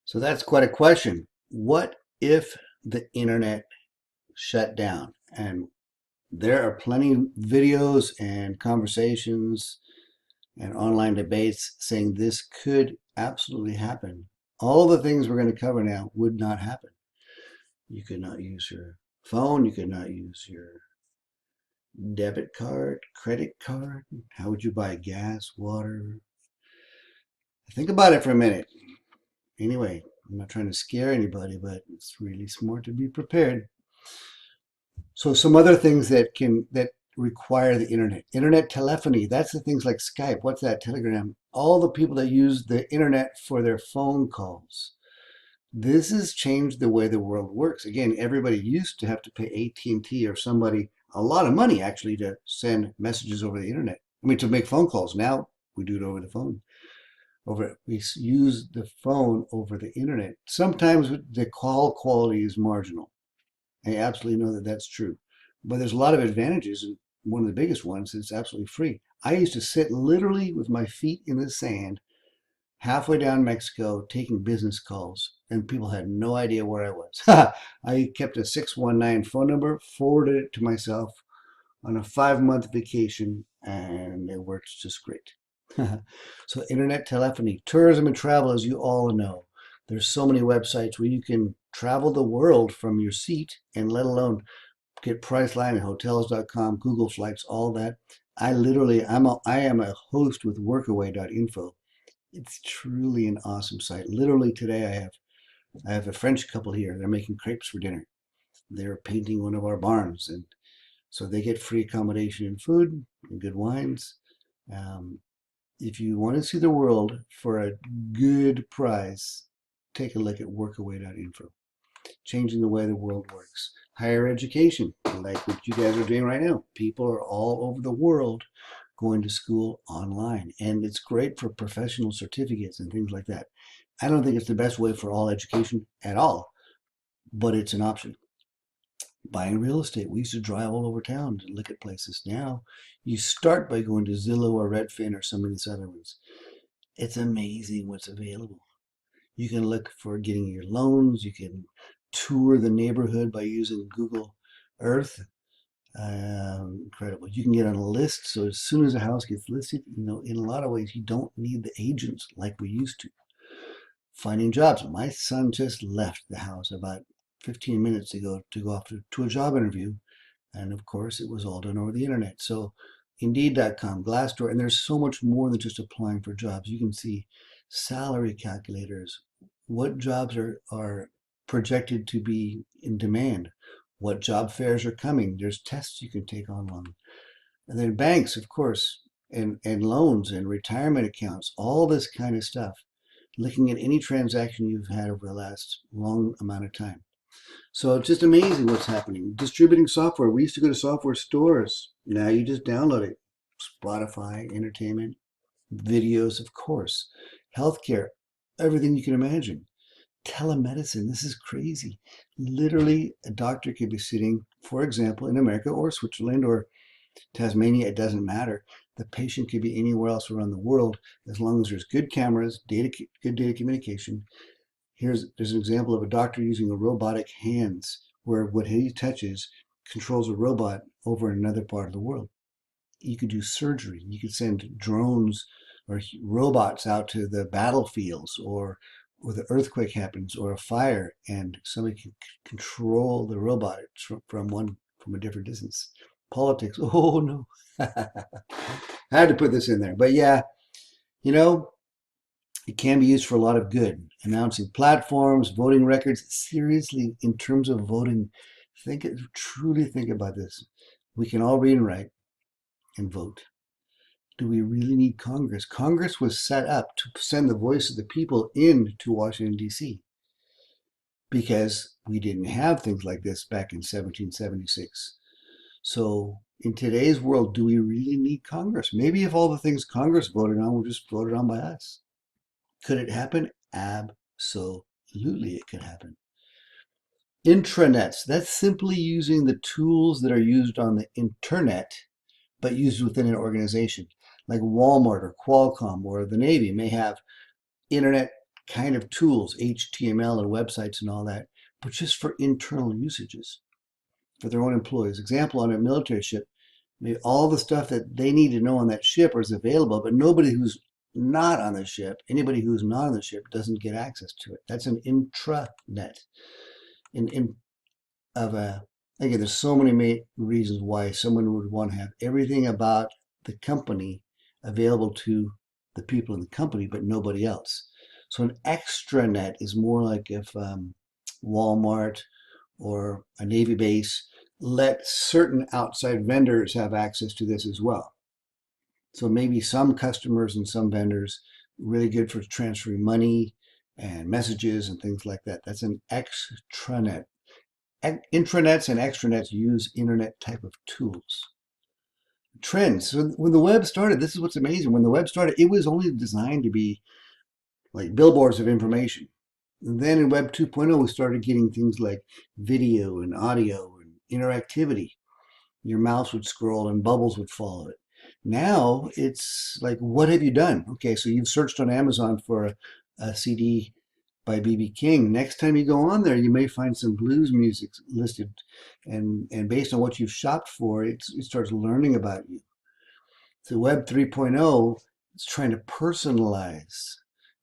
So that's quite a question. What if the internet shut down? And there are plenty of videos and conversations and online debates saying this could absolutely happen. All the things we're going to cover now would not happen. You could not use your phone. You could not use your debit card, credit card. How would you buy gas, water? Think about it for a minute. Anyway, I'm not trying to scare anybody, but it's really smart to be prepared. So some other things that require the internet. Internet telephony, that's the things like Skype, what's that, Telegram, all the people that use the internet for their phone calls. This has changed the way the world works. Again, everybody used to have to pay AT&T or somebody a lot of money actually to send messages over the internet. I mean, to make phone calls. Now we do it over the phone. We use the phone over the internet. Sometimes the call quality is marginal. I absolutely know that that's true. But there's a lot of advantages, and one of the biggest ones is absolutely free. I used to sit literally with my feet in the sand halfway down Mexico taking business calls, and people had no idea where I was. I kept a 619 phone number, forwarded it to myself on a 5-month vacation, and it works just great. So internet telephony, tourism and travel, as you all know. There's so many websites where you can travel the world from your seat and let alone get Priceline and hotels.com, Google Flights, all that. I am a host with workaway.info. It's truly an awesome site. Literally today I have a French couple here. They're making crepes for dinner. They're painting one of our barns, and so they get free accommodation and food and good wines. Um, if you want to see the world for a good price, take a look at workaway.info. Changing the way the world works. Higher education, like what you guys are doing right now. People are all over the world going to school online, and it's great for professional certificates and things like that. I don't think it's the best way for all education at all, but it's an option. Buying real estate. We used to drive all over town to look at places. Now you start by going to Zillow or Redfin or some of these other ones. It's amazing what's available. You can look for getting your loans. You can tour the neighborhood by using Google Earth. Incredible. You can get on a list. So as soon as a house gets listed, in a lot of ways, you don't need the agents like we used to. Finding jobs. My son just left the house about 15 minutes ago to go off to a job interview. And of course, it was all done over the internet. So Indeed.com, Glassdoor, and there's so much more than just applying for jobs. You can see salary calculators, what jobs are projected to be in demand, what job fairs are coming. There's tests you can take online. And then banks, of course, and loans and retirement accounts, all this kind of stuff. Looking at any transaction you've had over the last long amount of time. So it's just amazing what's happening. Distributing software. We used to go to software stores. Now you just download it. Spotify, entertainment, videos, of course. Healthcare, everything you can imagine. Telemedicine. This is crazy. Literally, a doctor could be sitting, for example, in America or Switzerland or Tasmania, it doesn't matter. The patient could be anywhere else around the world as long as there's good cameras, good data communication. There's an example of a doctor using a robotic hands where what he touches controls a robot over in another part of the world. You could do surgery. You could send drones or robots out to the battlefields or the earthquake happens or a fire and somebody can control the robot from a different distance. Politics. Oh no. I had to put this in there. But yeah, you know, it can be used for a lot of good. Announcing platforms, voting records. Seriously, in terms of voting, truly think about this. We can all read and write and vote. Do we really need Congress? Congress was set up to send the voice of the people into Washington, D.C. because we didn't have things like this back in 1776. So in today's world, do we really need Congress? Maybe if all the things Congress voted on were just voted on by us. Could it happen? Absolutely, it could happen. Intranets, that's simply using the tools that are used on the internet, but used within an organization. Like Walmart or Qualcomm or the Navy may have internet kind of tools, HTML and websites and all that, but just for internal usages for their own employees. Example, on a military ship, all the stuff that they need to know on that ship is available, but nobody who's not on the ship, anybody who's not on the ship doesn't get access to it. That's an intranet. In of a Again, there's so many reasons why someone would want to have everything about the company available to the people in the company, but nobody else. So an extranet is more like if Walmart or a Navy base let certain outside vendors have access to this as well. So maybe some customers and some vendors really good for transferring money and messages and things like that. That's an extranet. Intranets and extranets use internet type of tools. Trends. So when the web started, this is what's amazing. When the web started, it was only designed to be like billboards of information. And then in Web 2.0, we started getting things like video and audio and interactivity. Your mouse would scroll and bubbles would follow it. Now it's like, what have you done? Okay, so you've searched on Amazon for a CD by B.B. King. Next time you go on there, you may find some blues music listed, and based on what you've shopped for, it starts learning about you. So Web 3.0 is trying to personalize.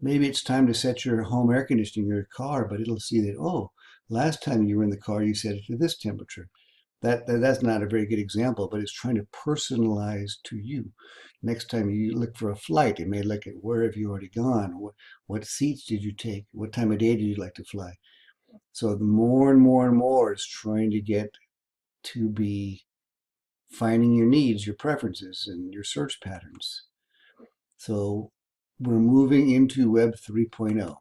Maybe it's time to set your home air conditioning in your car, but it'll see that, oh, last time you were in the car, you set it to this temperature. That's not a very good example, but it's trying to personalize to you. Next time you look for a flight, it may look at where have you already gone, what seats did you take, what time of day did you like to fly. So the more and more and more it's trying to get to be finding your needs, your preferences, and your search patterns. So we're moving into Web 3.0.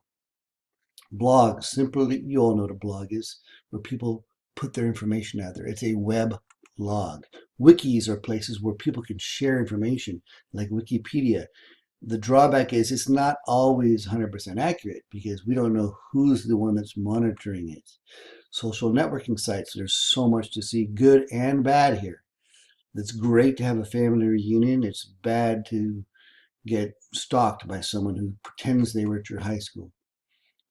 Blogs, simply, you all know what a blog is, where people put their information out there. It's a web log. Wikis are places where people can share information, like Wikipedia. The drawback is it's not always 100% accurate because we don't know who's the one that's monitoring it. Social networking sites, there's so much to see, good and bad here. It's great to have a family reunion. It's bad to get stalked by someone who pretends they were at your high school.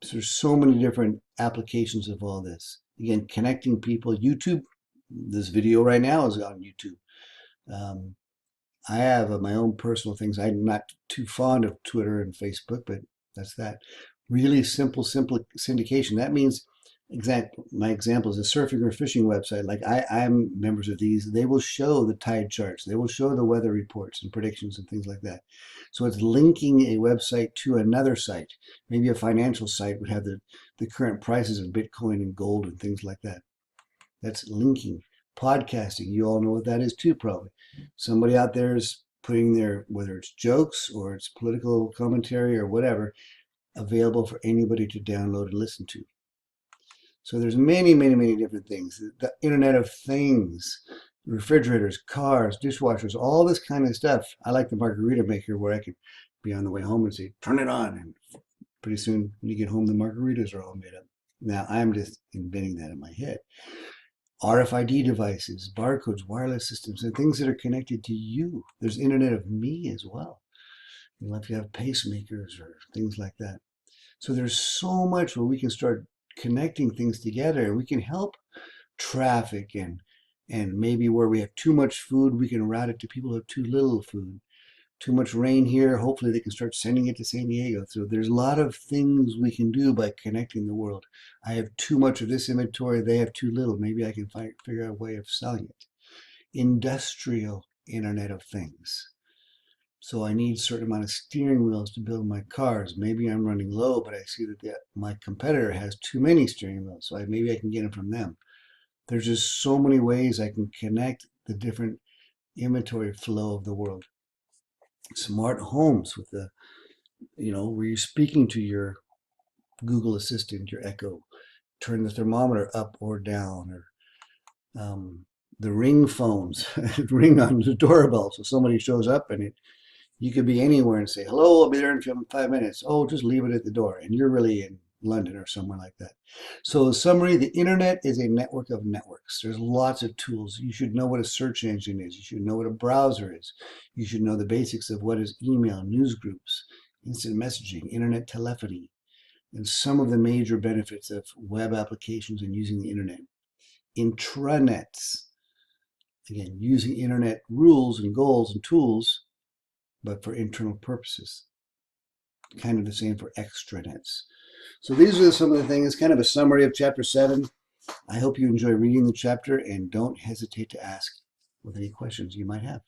So there's so many different applications of all this. Again, connecting people. YouTube, this video right now is on YouTube. I have my own personal things. I'm not too fond of Twitter and Facebook, but that's that. Really simple syndication. That means, my example is a surfing or fishing website. Like I'm members of these. They will show the tide charts. They will show the weather reports and predictions and things like that. So it's linking a website to another site. Maybe a financial site would have the current prices of Bitcoin and gold and things like that. That's linking. Podcasting, you all know what that is too, probably. Somebody out there is putting their, whether it's jokes or it's political commentary or whatever, available for anybody to download and listen to. So there's many, many, many different things. The Internet of Things, refrigerators, cars, dishwashers, all this kind of stuff. I like the margarita maker where I could be on the way home and say, turn it on. And pretty soon when you get home, the margaritas are all made up. Now I'm just inventing that in my head. RFID devices, barcodes, wireless systems, and things that are connected to you. There's Internet of Me as well. If you have pacemakers or things like that. So there's so much where we can start connecting things together, and we can help traffic and maybe where we have too much food, we can route it to people who have too little food. Too much rain here, hopefully they can start sending it to San Diego. So there's a lot of things we can do by connecting the world. I have too much of this inventory, they have too little. Maybe I can figure out a way of selling it. Industrial Internet of Things. So I need a certain amount of steering wheels to build my cars. Maybe I'm running low, but I see that my competitor has too many steering wheels. So maybe I can get them from them. There's just so many ways I can connect the different inventory flow of the world. Smart homes with the, where you're speaking to your Google Assistant, your Echo, turn the thermometer up or down, or the Ring phones, ring on the doorbell. So somebody shows up and you could be anywhere and say, hello, I'll be there in 5 minutes. Oh, just leave it at the door. And you're really in London or somewhere like that. So in summary, the internet is a network of networks. There's lots of tools. You should know what a search engine is. You should know what a browser is. You should know the basics of what is email, news groups, instant messaging, internet telephony. and some of the major benefits of web applications and using the internet. Intranets, again, using internet rules and goals and tools, but for internal purposes. Kind of the same for extranets. So these are some of the things, kind of a summary of Chapter 7. I hope you enjoy reading the chapter, and don't hesitate to ask with any questions you might have.